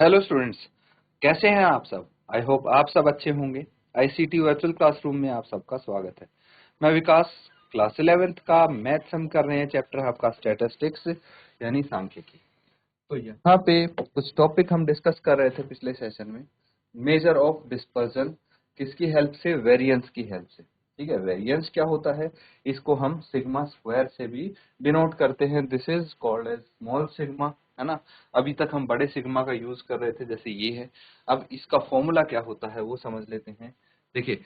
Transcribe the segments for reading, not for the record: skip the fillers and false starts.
Hello students, कैसे हैं आप सब। आई होप आप सब अच्छे होंगे। आईसीटी वर्चुअल क्लासरूम में आप सबका स्वागत है। मैं विकास, क्लास 11th का मैथ्स हम कर रहे हैं। चैप्टर आपका स्टैटिस्टिक्स यानी सांख्यिकी। तो यहाँ पे कुछ टॉपिक हम डिस्कस कर रहे थे पिछले सेशन में। मेजर ऑफ डिस्पर्जन किसकी हेल्प से? वेरिएंस की हेल्प से। ठीक है, वेरिएंस क्या होता है? इसको हम सिग्मा स्क्वायर से भी डिनोट करते हैं। This is called as small sigma, है ना। अभी तक हम बड़े सिग्मा का यूज कर रहे थे, जैसे ये है। अब इसका फॉर्मूला क्या होता है वो समझ लेते हैं। देखिए,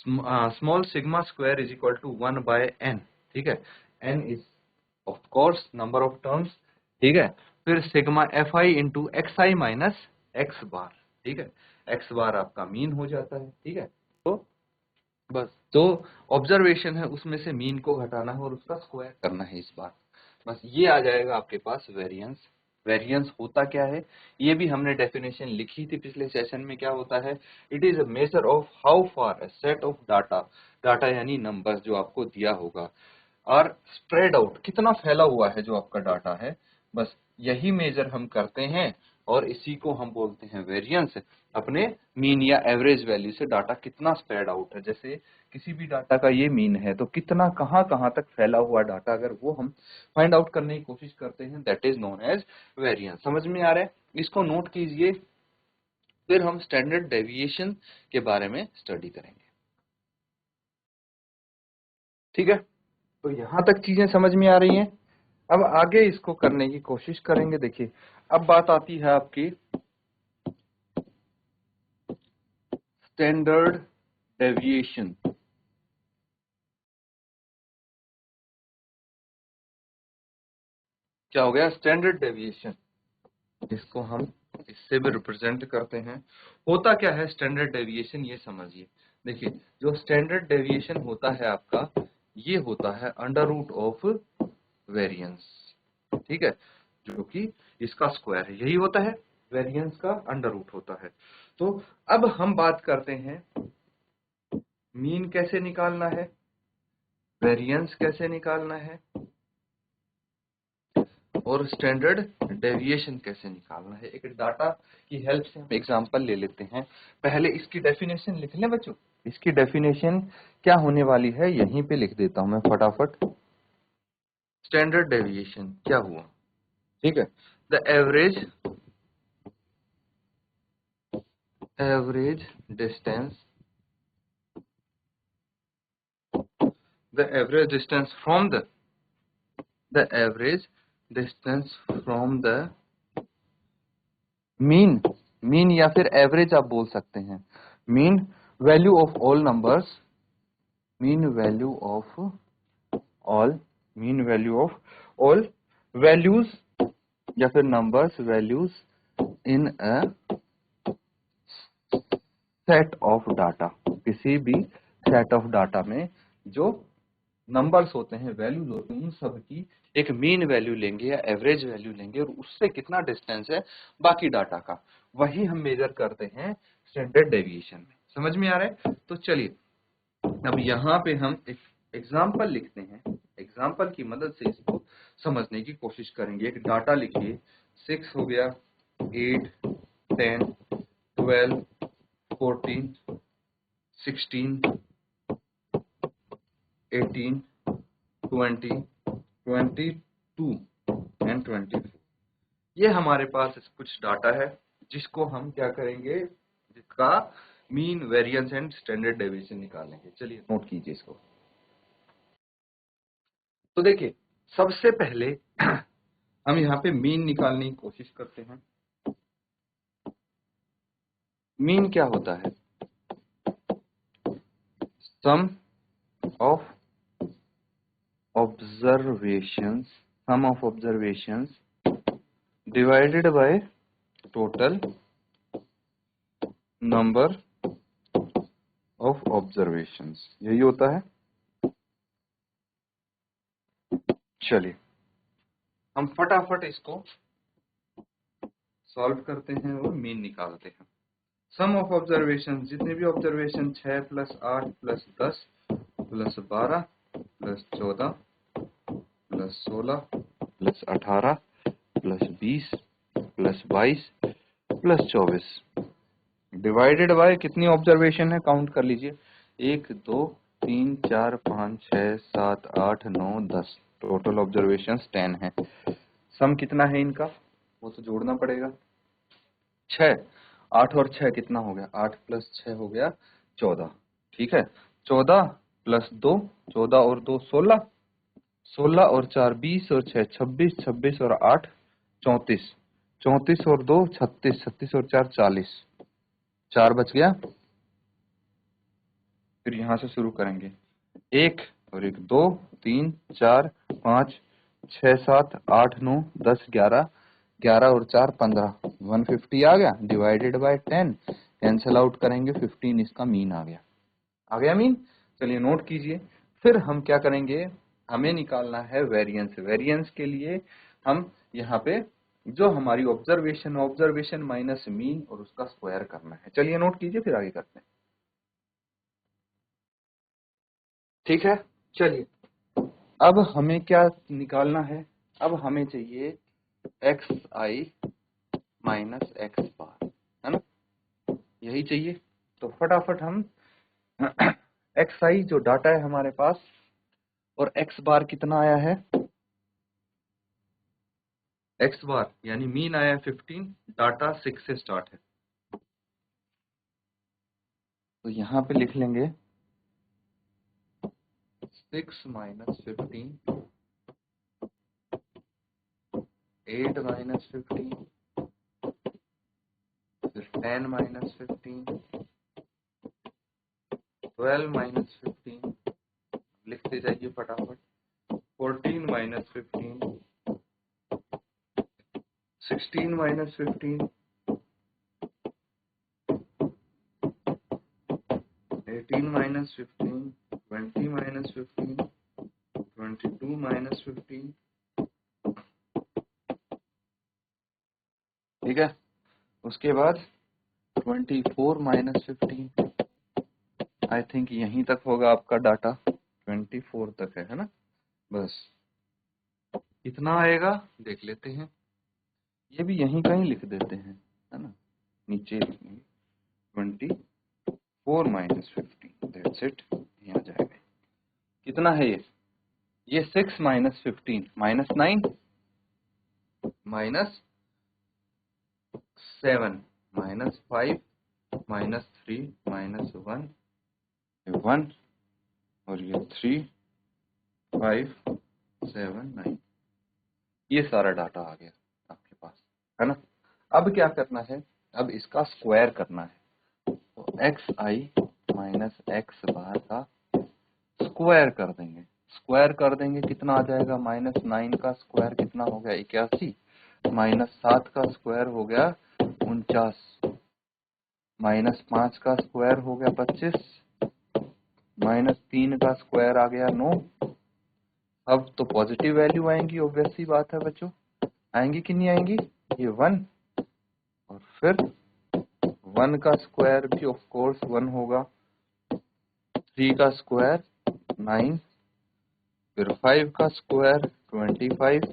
small sigma square is equal to 1/n। ठीक है, n is of course number of terms. ठीक है, फिर sigma F I into X I minus X bar. ठीक है, एक्स बार आपका मीन हो जाता है। ठीक है, तो बस जो ऑब्जर्वेशन है उसमें से मीन को घटाना है और उसका स्क्वायर करना है इस बार। बस ये आ जाएगा आपके पास वेरिएंस। वेरिएंस होता क्या है ये भी हमने डेफिनेशन लिखी थी पिछले सेशन में। क्या होता है? It is a measure of how far a set of data, data यानी नंबर्स जो आपको दिया होगा, और स्प्रेड आउट, कितना फैला हुआ है जो आपका डाटा है। बस यही मेजर हम करते हैं और इसी को हम बोलते हैं वेरिएंस। अपने मीन या एवरेज वैल्यू से डाटा कितना स्प्रेड आउट है। जैसे किसी भी डाटा का ये मीन है तो कितना कहाँ कहाँ तक फैला हुआ डाटा, अगर वो हम फाइंड आउट करने की कोशिश करते हैं, that is known as variance. समझ में आ रहा है? इसको नोट कीजिए, फिर हम स्टैंडर्ड डेविएशन के बारे में स्टडी करेंगे। ठीक है, तो यहां तक चीजें समझ में आ रही हैं। अब आगे इसको करने की कोशिश करेंगे। देखिए, अब बात आती है आपकी स्टैंडर्ड डेविएशन। क्या हो गया? स्टैंडर्ड डेविएशन, इसको हम इससे भी रिप्रेजेंट करते हैं। होता क्या है स्टैंडर्ड डेविएशन, ये समझिए। देखिए, जो स्टैंडर्ड डेविएशन होता है आपका, ये होता है अंडर रूट ऑफ वेरिएंस। ठीक है, जो कि इसका स्क्वायर है, यही होता है वेरिएंस का अंडर रूट होता है। तो अब हम बात करते हैं मीन कैसे निकालना है, वेरिएंस कैसे निकालना है, और स्टैंडर्ड डेविएशन कैसे निकालना है। एक डाटा की हेल्प से हम एग्जांपल ले लेते हैं। पहले इसकी डेफिनेशन लिख लें बच्चों। इसकी डेफिनेशन क्या होने वाली है यहीं पे लिख देता हूं मैं फटाफट। स्टैंडर्ड डेविएशन क्या हुआ? ठीक है, the average distance, the average distance from the average distance from the mean, mean या फिर एवरेज आप बोल सकते हैं। Mean value of all numbers, mean value of all, mean value of all values या फिर numbers values in a set of data. किसी भी सेट ऑफ डाटा में जो नंबर्स होते हैं, वैल्यूज होते हैं, उन सब की एक मीन वैल्यू लेंगे या एवरेज वैल्यू लेंगे और उससे कितना डिस्टेंस है बाकी डाटा का, वही हम मेजर करते हैं स्टैंडर्ड डेविएशन में। समझ में आ रहा है? तो चलिए, अब यहाँ पे हम एक एग्जाम्पल लिखते हैं। एग्जाम्पल की मदद से इसको समझने की कोशिश करेंगे। एक डाटा लिखिए, 6 हो गया, 8, 10, 12, 14, 16, 18, 20, 22 एंड 24। ये हमारे पास कुछ डाटा है जिसको हम क्या करेंगे, जिसका mean, variance and standard deviation निकालेंगे। चलिए नोट कीजिए इसको। तो देखिए, सबसे पहले हम यहाँ पे मीन निकालने की कोशिश करते हैं। मीन क्या होता है? Sum of observations, sum of observations divided by total number of observations, यही होता है। चलिए हम फटाफट इसको सॉल्व करते हैं और मीन निकालते हैं। सम ऑफ ऑब्जर्वेशन, जितने भी ऑब्जर्वेशन, 6 + 8 + 10 + 12 + 14 + 16 + 18 + 20 + 22 प्लस 24 डिवाइडेड बाय कितनी ऑब्जर्वेशन है, काउंट कर लीजिए, 1 2 3 4 5 6 7 8 9 10, टोटल ऑब्जर्वेशन 10 है। सम कितना है इनका, वो तो जोड़ना पड़ेगा, 6, 8 और 6 कितना हो गया, 8 प्लस 6 हो गया 14, ठीक है, 14 प्लस 2, 14 और 2 16, 16 और 4 20 और 6 26, 26 और 8 34, 34 और 2 36, 36 और 4 40, 4 बच गया। फिर यहां से शुरू करेंगे, 1 और 1 2 3 4 5 6 7 8 9 10 11, 11 और 4 15, 150 आ गया, डिवाइडेड बाय 10, कैंसिल आउट करेंगे 15, इसका मीन आ गया मीन। चलिए नोट कीजिए। फिर हम क्या करेंगे, हमें निकालना है वेरिएंस। वेरिएंस के लिए हम यहाँ पे जो हमारी ऑब्जर्वेशन माइनस मीन और उसका स्क्वायर करना है। चलिए नोट कीजिए, फिर आगे करते हैं, ठीक है। चलिए अब हमें क्या निकालना है, अब हमें चाहिए एक्स आई माइनस एक्स बार, है ना, यही चाहिए। तो फटाफट हम एक्स आई जो डाटा है हमारे पास और एक्स बार कितना आया है, एक्स बार यानी मीन आया है 15, डाटा 6 से स्टार्ट है, तो यहाँ पे लिख लेंगे 6 माइनस 15, 8 माइनस 15, फिर 10 माइनस 15, 12 माइनस 15, लिखते जाइए फटाफट, 14 minus 15, 16 minus 15, 18 minus 15, 20 minus 15, 22 minus 15, ठीक है। उसके बाद 24 माइनस 15, आई थिंक यहीं तक होगा आपका डाटा, 24 तक है ना, बस इतना आएगा, देख लेते हैं, ये भी यहीं कहीं लिख देते हैं, है ना, नीचे 24 माइनस 15, दैट्स इट, यहाँ जाएगा। कितना है ये 6 minus 15 minus 9 minus 7 minus 5 minus 3 minus 1, 1 और ये 3 5 7 9, ये सारा डाटा आ गया आपके पास, है ना। अब क्या करना है, अब इसका स्क्वायर करना है, तो x I minus X bar का स्क्वायर कर देंगे, स्क्वायर कर देंगे कितना आ जाएगा, माइनस 9 का स्क्वायर कितना हो गया 81, माइनस 7 का स्क्वायर हो गया 49, माइनस 5 का स्क्वायर हो गया 25, माइनस 3 का स्क्वायर आ गया 9। अब तो पॉजिटिव वैल्यू आएंगी, ऑब्वियस सी बात है बच्चों, आएंगी कि नहीं आएंगी, ये 1 और फिर 1 का स्क्वायर भी ऑफ कोर्स 1 होगा, 3 का स्क्वायर 9, फिर 5 का स्क्वायर 25,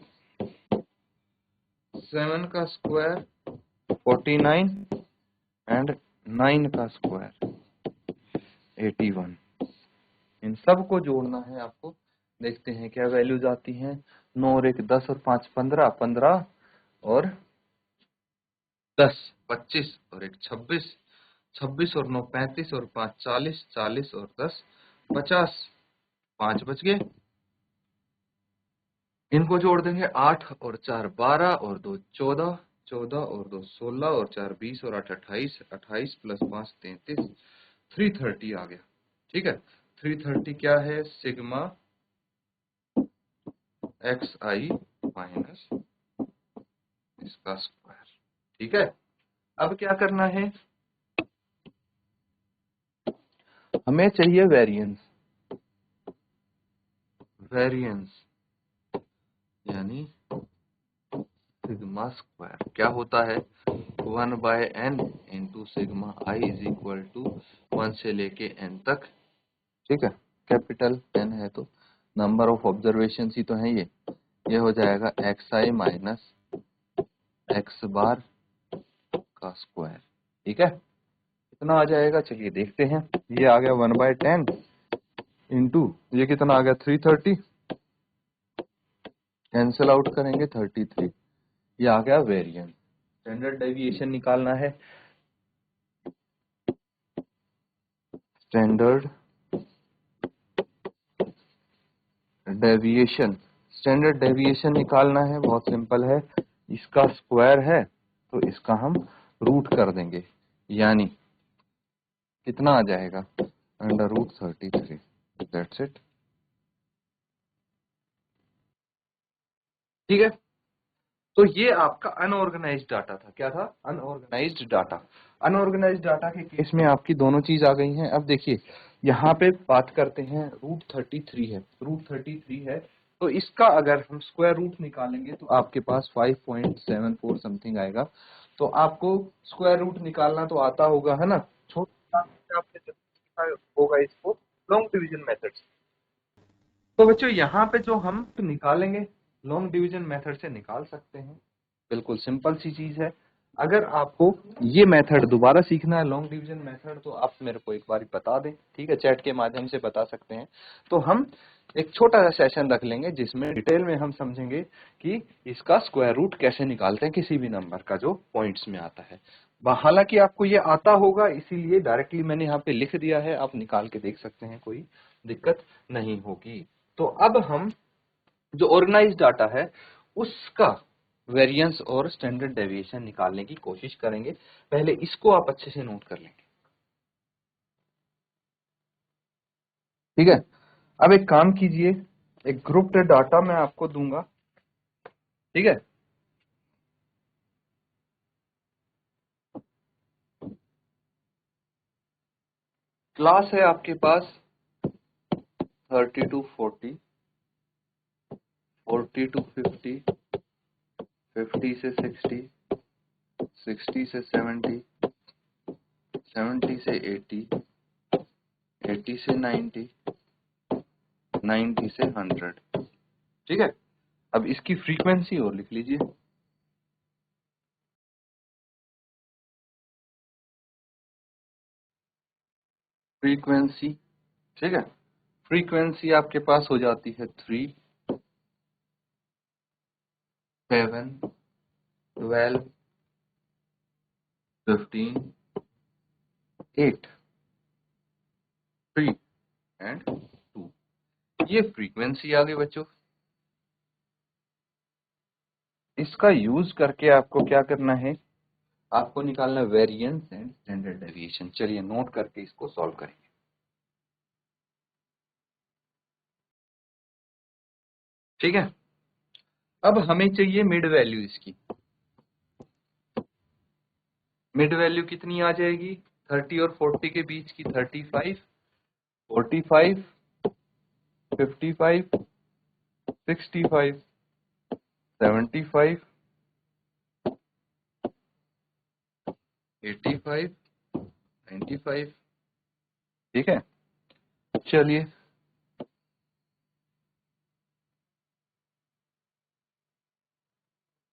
7 का स्क्वायर 49 एंड 9 का स्क्वायर 81। इन सब को जोड़ना है आपको, देखते हैं क्या वैल्यूज आती हैं, 9 और 1 10 और 5 15, 15 और 10 25 और 1 26, 26 और 9 35 और 5 40, 40 और 10 50, 5 बच गए, इनको जोड़ देंगे, 8 और 4 12 और 2 14, 14 और 2 16 और 4 20 और 8 28, 28 प्लस 5 33, 330 आ गया, ठीक है। 330 क्या है, सिग्मा एक्स आई माइनस इसका स्क्वायर, ठीक है। अब क्या करना है, हमें चाहिए वेरिएंस, वेरिएंस यानी सिग्मा स्क्वायर क्या होता है, 1/n into sigma I is equal to 1 से लेके n तक, ठीक है, कैपिटल n है तो नंबर ऑफ ऑब्जर्वेशन ही तो है, ये हो जाएगा x I minus X bar का स्क्वायर। ठीक है, कितना आ जाएगा चलिए देखते हैं। ये आ गया 1/10 इंटू ये कितना आ गया 330, कैंसिल आउट करेंगे 33, ये आ गया वेरिएंस। स्टैंडर्ड डेविएशन निकालना है, स्टैंडर्ड डेविएशन, स्टैंडर्ड डेविएशन निकालना है, बहुत सिंपल है। इसका स्क्वायर है तो इसका हम रूट कर देंगे, यानी कितना आ जाएगा √33। That's it. ठीक है, तो ये आपका अनऑर्गेनाइज्ड डाटा था। क्या था? Unorganised data. अनऑर्गेनाइज्ड डाटा के केस में आपकी दोनों चीज आ गई हैं। अब देखिए यहाँ पे बात करते हैं, √33 है, √33 है, तो इसका अगर हम स्क्वायर रूट निकालेंगे तो आपके पास 5.74 समथिंग आएगा। तो आपको स्क्वायर रूट निकालना तो आता होगा, है ना? छोटा आपने सीखा होगा इसको लॉन्ग डिवीजन मेथड से। तो बच्चों यहाँ पे जो हम निकालेंगे लॉन्ग डिवीजन मेथड से निकाल सकते हैं, बिल्कुल सिंपल सी चीज है। अगर आपको ये मेथड दोबारा सीखना है लॉन्ग डिवीजन मेथड, तो आप मेरे को एक बार बता दें, ठीक है, चैट के माध्यम से बता सकते हैं। तो हम एक छोटा सा सेशन रख लेंगे जिसमें डिटेल में हम समझेंगे कि इसका स्क्वायर रूट कैसे निकालते हैं किसी भी नंबर का जो पॉइंट्स में आता है। हालांकि आपको ये आता होगा, इसीलिए डायरेक्टली मैंने यहाँ पे लिख दिया है, आप निकाल के देख सकते हैं, कोई दिक्कत नहीं होगी। तो अब हम जो ऑर्गेनाइज्ड डाटा है उसका वेरिएंस और स्टैंडर्ड डेविएशन निकालने की कोशिश करेंगे। पहले इसको आप अच्छे से नोट कर लेंगे, ठीक है। अब एक काम कीजिए, एक ग्रुप्ड डाटा मैं आपको दूंगा, ठीक है। क्लास है आपके पास 30 to 40, 40 to 50, 50 से 60, 60 से 70, 70 से 80, 80 से 90, 90 से 100, ठीक है। अब इसकी फ्रीक्वेंसी और लिख लीजिए, फ्रीक्वेंसी, ठीक है। फ्रीक्वेंसी आपके पास हो जाती है 3, 7, 12, 15, 8, 3 एंड 2। ये फ्रीक्वेंसी आ गई बच्चों। इसका यूज करके आपको क्या करना है, आपको निकालना वेरिएंस एंड स्टैंडर्ड डेविएशन। चलिए नोट करके इसको सॉल्व करेंगे। ठीक है, अब हमें चाहिए मिड वैल्यू इसकी। मिड वैल्यू कितनी आ जाएगी 30 और 40 के बीच की? 35, 45, 55, 65, 75, 85, 95। ठीक है, चलिए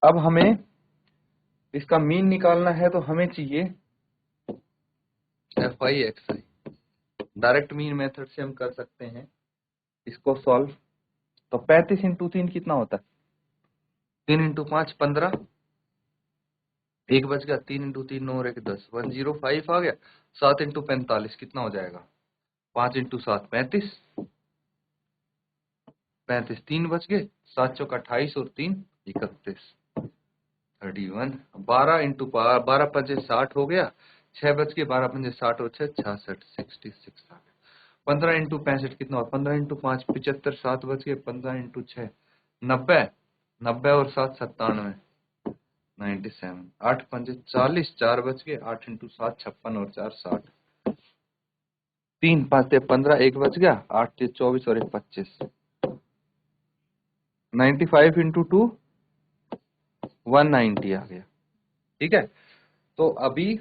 अब हमें इसका मीन निकालना है, तो हमें चाहिए FI/XI। डायरेक्ट मीन मेथड से हम कर सकते हैं इसको सॉल्व। तो 35 इंटू 3 कितना होता है? 3 इंटू 5 15, एक बच गया, 3 इंटू 3 9 और 1 10, 105 आ गया। 7 इंटू 45 कितना हो जाएगा? 5 इंटू 7 35, 35 3 बच गए, 7 चौका 28 और 3 31, 31। 12 इंटू 12 पंजे 60 हो गया, 6 बच के, 12 पंजे 60 और 6 66, 66 आ गया। 15 इंटू 65 कितना हुआ? 15 इंटू 5 75, 7 बच गए, 15 इंटू 6 90, 90 और 7 97, 97। 8 पंजे 40, 4 बच गए, 8 इंटू 7 56 और 4 60, 3 5 से 15, 1 बच गया, 8 से 24 और 1 25, 95 इंटू 2 190 आ गया। ठीक है, तो अभी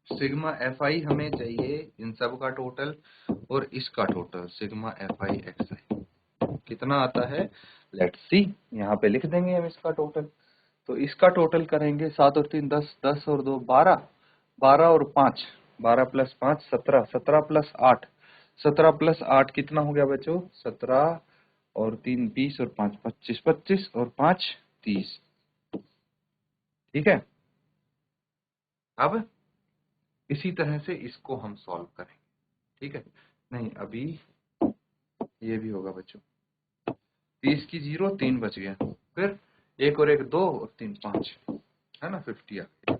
सिग्मा FI हमें चाहिए इन सब का टोटल और इसका टोटल, सिग्मा FI/XI कितना आता है? लेट्स सी, यहाँ पे लिख देंगे हम इसका टोटल। तो इसका टोटल करेंगे 7 और 3 10, 10 और 2 12, 12 और 5 12 प्लस 5 17, 17 प्लस 8 17 प्लस 8 कितना हो गया बच्चों? 17 और 3 20 और 5 25, 25 और 5 30। ठीक है, अब इसी तरह से इसको हम सॉल्व करेंगे। ठीक है, नहीं अभी ये भी होगा बच्चों। 30 की 0, 3 बच गया, फिर 1 और 1 2 और 3 5, है ना, 50 आ गया।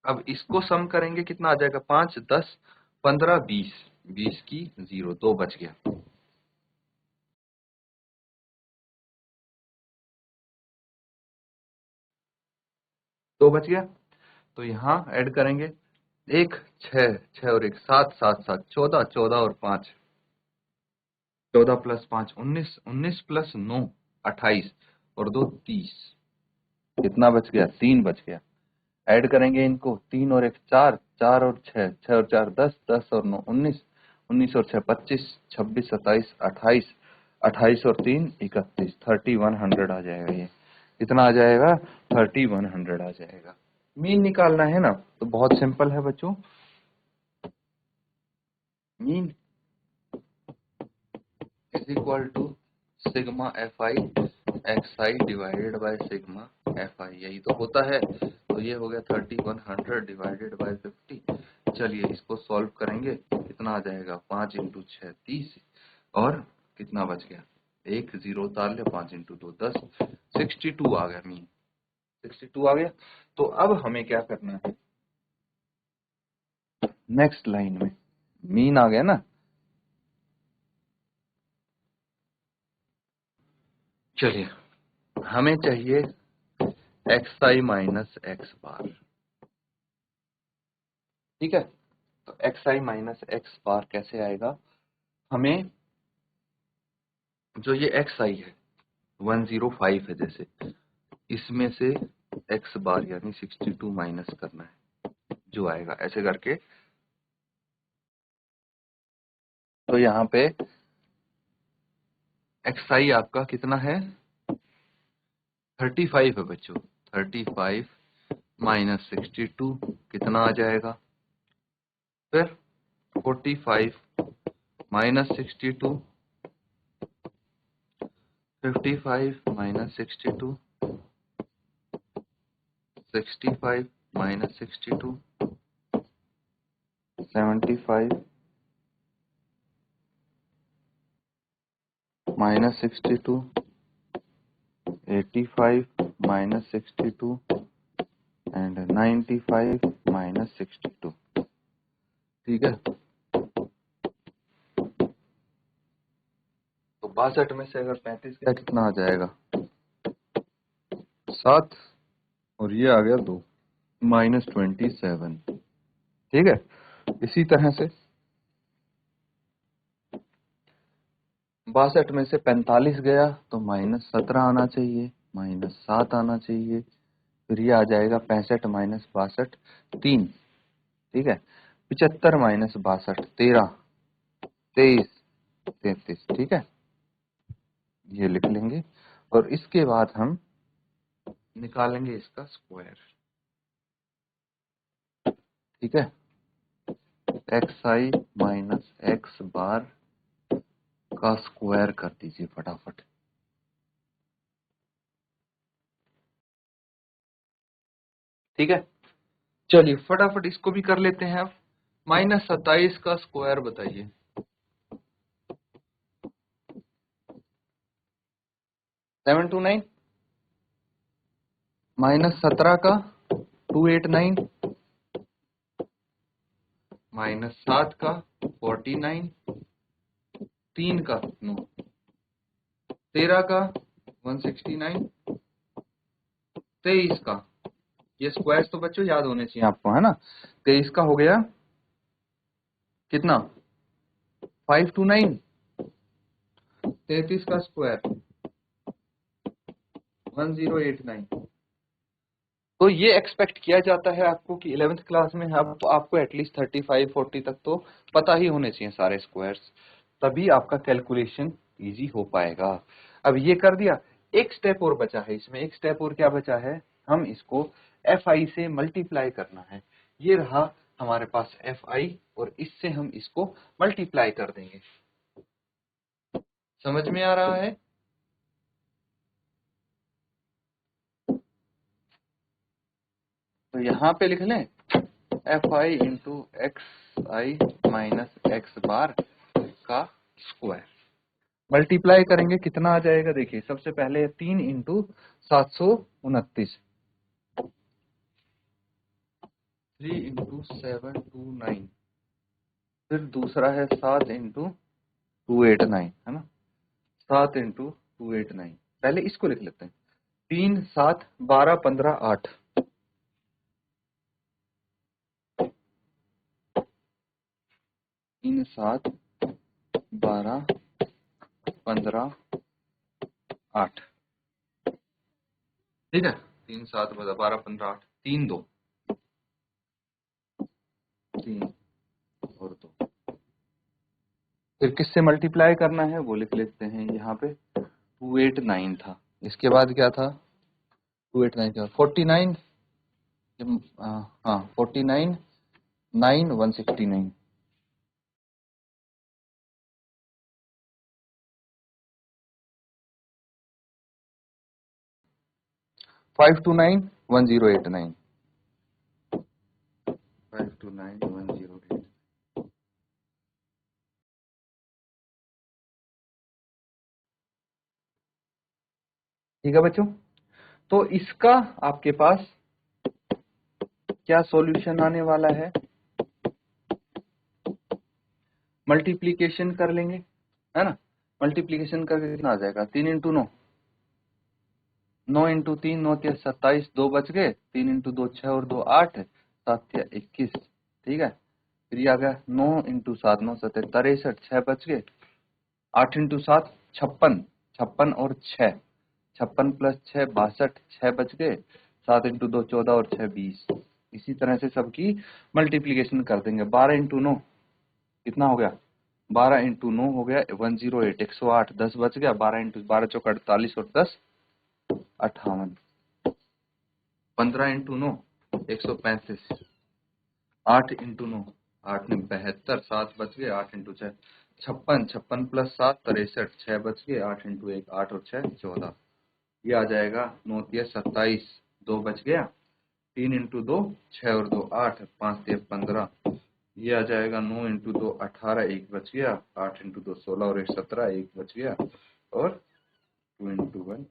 अब इसको सम करेंगे, कितना आ जाएगा? 5 10 15 20, 20 की 0, 2 बच गया। दो बच गया, तो यहाँ ऐड करेंगे 1 6, 6 और 1 7, 7 7 14, 14 और 5 14 प्लस 5 19, 19 प्लस 9 28 और 2 30। कितना बच गया? 3 बच गया। ऐड करेंगे इनको, 3 और 1 4, 4 और 6, 6 और 4 10, 10 और 9 19, 19 और 6 25, 26 27 28, 28 और 3 31, 3100 आ जाएगा। ये कितना आ जाएगा? 3100 आ जाएगा। मीन निकालना है ना, तो बहुत सिंपल है बच्चों। Mean is equal to sigma F I X I divided by sigma F I, यही तो होता है। तो ये हो गया 3100 डिवाइडेड बाय 50। चलिए इसको सॉल्व करेंगे, कितना आ जाएगा? 5 इंटू 6 30, और कितना बच गया? 1 0 उतार ले, 5 इंटू 2 10, 62 आ गया। मीन 62 आ गया। तो अब हमें क्या करना है? नेक्स्ट लाइन में मीन आ गया ना। चलिए हमें चाहिए x I minus X bar. ठीक है, तो एक्स आई माइनस एक्स बार कैसे आएगा? हमें जो ये एक्स आई है 105 है, जैसे इसमें से एक्स बार यानी 62 माइनस करना है, जो आएगा ऐसे करके। तो यहाँ पे एक्स आई आपका कितना है? 35 है बच्चों। 35 माइनस 62 कितना आ जाएगा? फिर 45 minus 62, 55 minus 62, 65 minus 62, 75 minus 62, 85 minus 62 and 95 minus 62। ठीक है, तो 62 में से अगर 35 गया कितना आ जाएगा? 7, और ये आ गया 2, माइनस 27। ठीक है, इसी तरह से 62 में से 45 गया तो माइनस 17 आना चाहिए, माइनस 7 आना चाहिए। फिर ये आ जाएगा 65 माइनस 62 3। ठीक है, 75 माइनस 62 13, 23 33। ठीक है, ये लिख लेंगे, और इसके बाद हम निकालेंगे इसका स्क्वायर। ठीक है, x I minus X bar का स्क्वायर कर दीजिए फटाफट। ठीक है, चलिए फटाफट इसको भी कर लेते हैं। अब माइनस 27 का स्क्वायर बताइए। 729 माइनस 17 का 289 माइनस 7 का 49, 3 का 9, 13 का 169, 23 का, ये स्क्वायर तो बच्चों याद होने चाहिए आपको, है ना। 23 का हो गया कितना? 529, 33 का स्क्वायर 1089। तो ये एक्सपेक्ट किया जाता है आपको कि 11th क्लास में आपको एटलीस्ट 35 40 तक तो पता ही होने चाहिए सारे स्क्वायर्स, तभी आपका कैलकुलेशन इजी हो पाएगा। अब ये कर दिया, एक स्टेप और बचा है इसमें, एक स्टेप और क्या बचा है, हम इसको fi से मल्टीप्लाई करना है। ये रहा हमारे पास fi और इससे हम इसको मल्टीप्लाई कर देंगे। समझ में आ रहा है? तो यहां पे लिख लें fi into X I minus X bar का स्क्वायर। मल्टीप्लाई करेंगे कितना आ जाएगा, देखिए सबसे पहले 3 इंटू 729, 3 इंटू 729, फिर दूसरा है 7 इंटू 289, है ना, 7 इंटू 289। पहले इसको लिख लेते हैं, 3 7 12 15 8, 3 7 12 15 8, ठीक है, 3 7 12 15 8, 3 2 3 और 2, फिर किससे मल्टीप्लाई करना है वो लिख लेते हैं, यहाँ पे 289 था, इसके बाद क्या था, 289 क्या 49, हाँ 49 9 169, 529 1089, 529 1089। ठीक है बच्चों, तो इसका आपके पास क्या सॉल्यूशन आने वाला है, मल्टीप्लीकेशन कर लेंगे, है ना, मल्टीप्लीकेशन करके कितना आ जाएगा, 3 इंटू 9, 9 इंटू 3 9 3 27, 2 बच गए, 3 इंटू 2 6 और 2 8, 7 21, ठीक है, फिर ये आ गया 9 इंटू 7 9 7 63, 6 बच गए, 8 इंटू 7 56, 56 और 6, 56 प्लस 6 62, 6 बच गए, 7 इंटू 2 14 और 6 20। इसी तरह से सबकी मल्टीप्लीकेशन कर देंगे। 12 इंटू 9 कितना हो गया, 12 इंटू 9 हो गया 108, 108, 10 बच गया, 12 इंटू 12 चौका 48 और 10 58, 15 इंटू 9 135, 8 इंटू 9 8 9 72, 7 बच गए, 8 इंटू 6 56, 56 प्लस 7 63, 6 बच गए, 8 इंटू 1 8 और 6 14, ये आ जाएगा 9 3 27, 2 बच गया, 3 इंटू 2 6 और 2 8, 5 3 15, ये आ जाएगा 9 इंटू 2 18, 1 बच गया, 8 इंटू 2 16 और 1 17, 1 बच गया, और 2 इंटू 1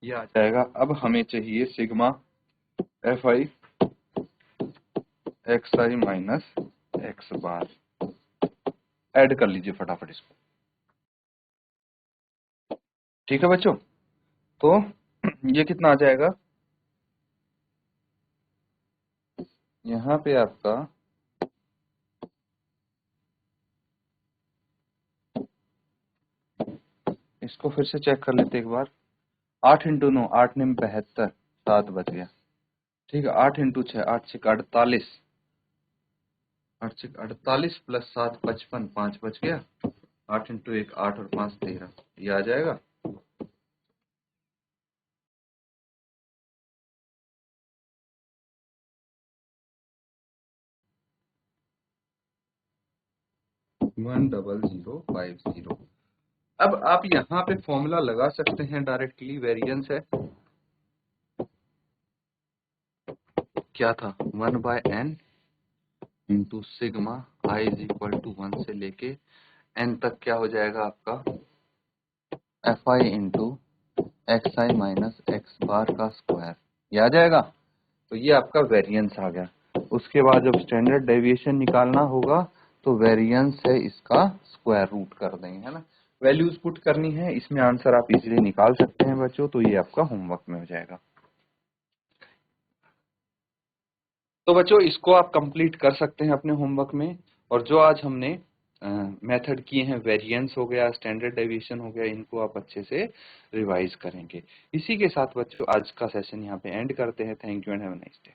ये आ जाएगा। अब हमें चाहिए sigma F I X I minus X bar, add कर लीजिए फटाफट इसको। ठीक है बच्चों, तो ये कितना आ जाएगा, यहाँ पे आपका इसको फिर से चेक कर लेते एक बार, 8 इंटू 9 8 9 72, 7 बच गया, ठीक है, 8 इंटू 6 8 6 48, 8 6 48 प्लस 7 55, 5 बच गया, 8 इंटू 1 8 और 5 13, ये आ जाएगा। वन 0050। अब आप यहाँ पे फॉर्मूला लगा सकते हैं डायरेक्टली, वेरिएंस है, क्या था 1/n into sigma I is equal to 1 से लेके n तक क्या हो जाएगा आपका, F I into X I minus X bar का स्क्वायर, ये आ जाएगा। तो ये आपका वेरिएंस आ गया। उसके बाद जब स्टैंडर्ड डेविएशन निकालना होगा तो वेरिएंस है इसका स्क्वायर रूट कर देंगे, है ना, वैल्यूज पुट करनी है, इसमें आंसर आप इजीली निकाल सकते हैं बच्चों। तो ये आपका होमवर्क में हो जाएगा। तो बच्चों इसको आप कंप्लीट कर सकते हैं अपने होमवर्क में। और जो आज हमने मेथड किए हैं, वेरिएंस हो गया, स्टैंडर्ड डेविएशन हो गया, इनको आप अच्छे से रिवाइज करेंगे। इसी के साथ बच्चों आज का सेशन यहाँ पे एंड करते हैं। Thank you and have a nice day.